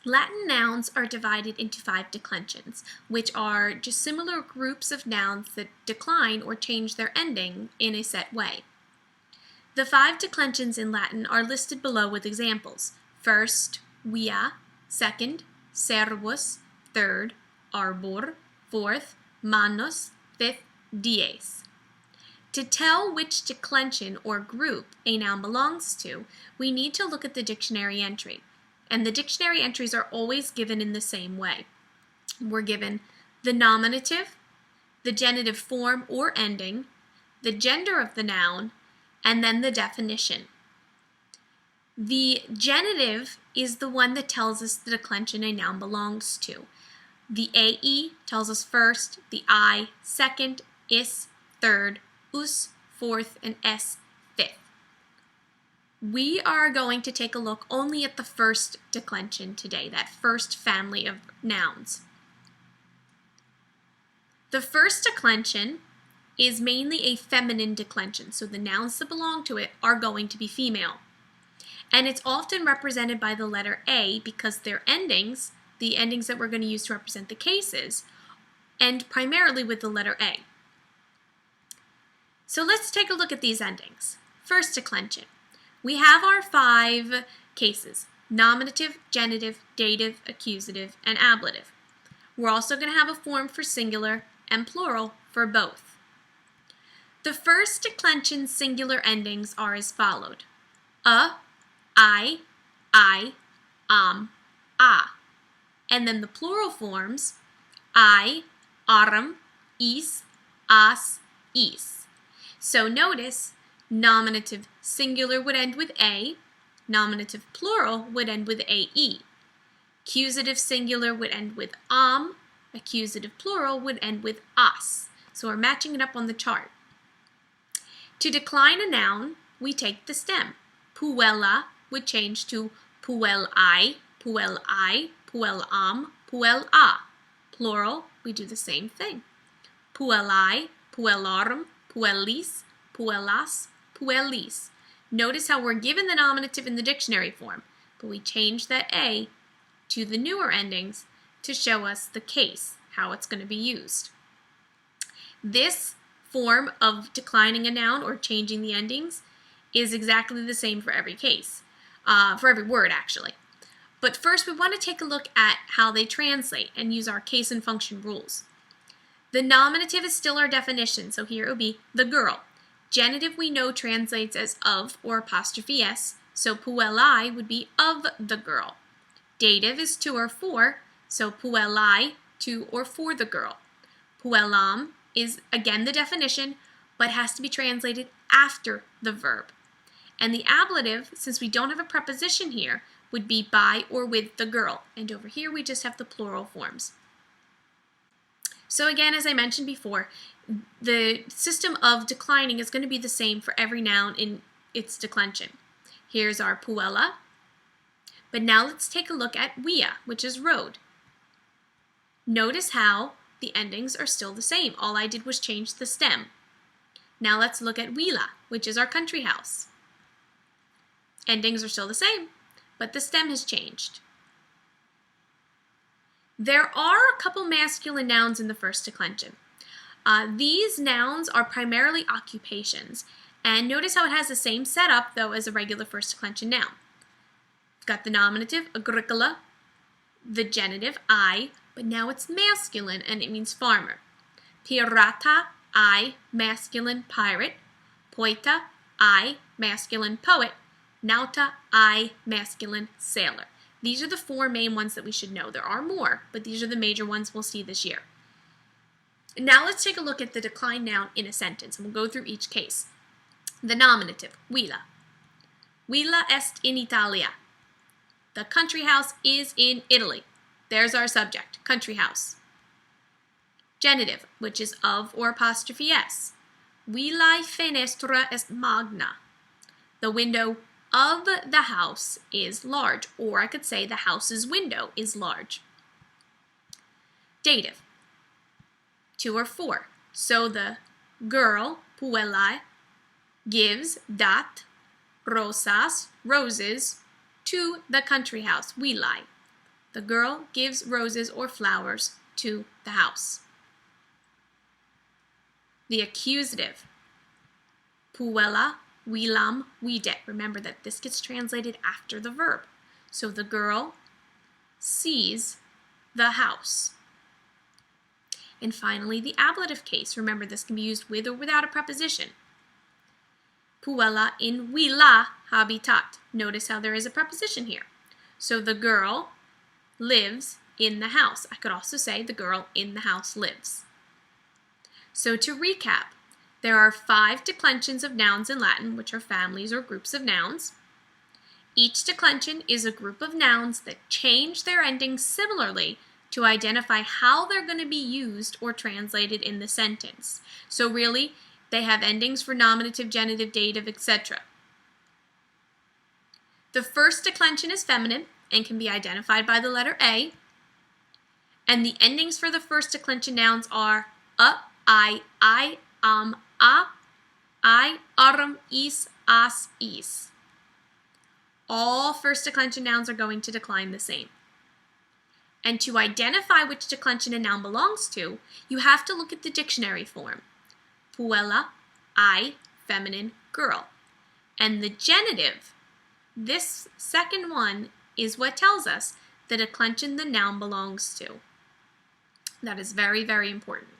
Latin nouns are divided into 5 declensions, which are just similar groups of nouns that decline or change their ending in a set way. The 5 declensions in Latin are listed below with examples. First, via; second, servus; third, arbor; fourth, manos; fifth, dies. To tell which declension or group a noun belongs to, we need to look at the dictionary entry. And the dictionary entries are always given in the same way. We're given the nominative, the genitive form or ending, the gender of the noun, and then the definition. The genitive is the one that tells us the declension a noun belongs to. The AE tells us first, the I second, is third, us fourth, and s fifth. We are going to take a look only at the first declension today, that first family of nouns. The first declension is mainly a feminine declension, so the nouns that belong to it are going to be female. And it's often represented by the letter A because their endings, the endings that we're going to use to represent the cases, end primarily with the letter A. So let's take a look at these endings. First declension. We have our 5 cases: nominative, genitive, dative, accusative, and ablative. We're also going to have a form for singular and plural for both. The first declension singular endings are as followed: a, I, a. And then the plural forms: I, arum, is, as, is. So notice, nominative singular would end with a, nominative plural would end with ae. Accusative singular would end with accusative plural would end with as. So we're matching it up on the chart. To decline a noun, we take the stem. Puella would change to puellai, puellai, puellam, puella. Plural, we do the same thing. Puellai, puellarum, puellis, puellas, puellis. Notice how we're given the nominative in the dictionary form, but we change that A to the newer endings to show us the case, how it's going to be used. This form of declining a noun or changing the endings is exactly the same for every case, for every word actually. But first we want to take a look at how they translate and use our case and function rules. The nominative is still our definition, so here it would be the girl. Genitive we know translates as of or apostrophe s, so puellai would be of the girl. Dative is to or for, so puellai, to or for the girl. Puellam is again the definition, but has to be translated after the verb. And the ablative, since we don't have a preposition here, would be by or with the girl. And over here we just have the plural forms. So again, as I mentioned before, the system of declining is going to be the same for every noun in its declension. Here's our puella. But now let's take a look at via, which is road. Notice how the endings are still the same. All I did was change the stem. Now let's look at villa, which is our country house. Endings are still the same, but the stem has changed. There are a couple masculine nouns in the first declension. These nouns are primarily occupations, and notice how it has the same setup though as a regular first declension noun. We've got the nominative, agricola, the genitive, I, but now it's masculine and it means farmer. Pirata, I, masculine, pirate. Poeta, I, masculine, poet. Nauta, I, masculine, sailor. These are the 4 main ones that we should know. There are more, but these are the major ones we'll see this year. Now let's take a look at the declined noun in a sentence, and we'll go through each case. The nominative, villa. Villa est in Italia. The country house is in Italy. There's our subject, country house. Genitive, which is of or apostrophe s. Villae fenestra est magna. The window of the house is large, or I could say the house's window is large. Dative, to or for. So the girl, puella, gives rosas, roses, to the country house, villae. The girl gives roses or flowers to the house. The accusative. Puella, wilam, wide. Remember that this gets translated after the verb. So the girl sees the house. And finally, the ablative case. Remember, this can be used with or without a preposition. Puella in wila habitat. Notice how there is a preposition here. So the girl lives in the house. I could also say the girl in the house lives. So to recap, there are 5 declensions of nouns in Latin, which are families or groups of nouns. Each declension is a group of nouns that change their ending similarly to identify how they're going to be used or translated in the sentence. So really, they have endings for nominative, genitive, dative, etc. The first declension is feminine and can be identified by the letter A. And the endings for the first declension nouns are a, I, a, I, is, as, is. All first declension nouns are going to decline the same. And to identify which declension a noun belongs to, you have to look at the dictionary form. Puella, I, feminine, girl. And the genitive, this second one, is what tells us the declension the noun belongs to. That is very, very important.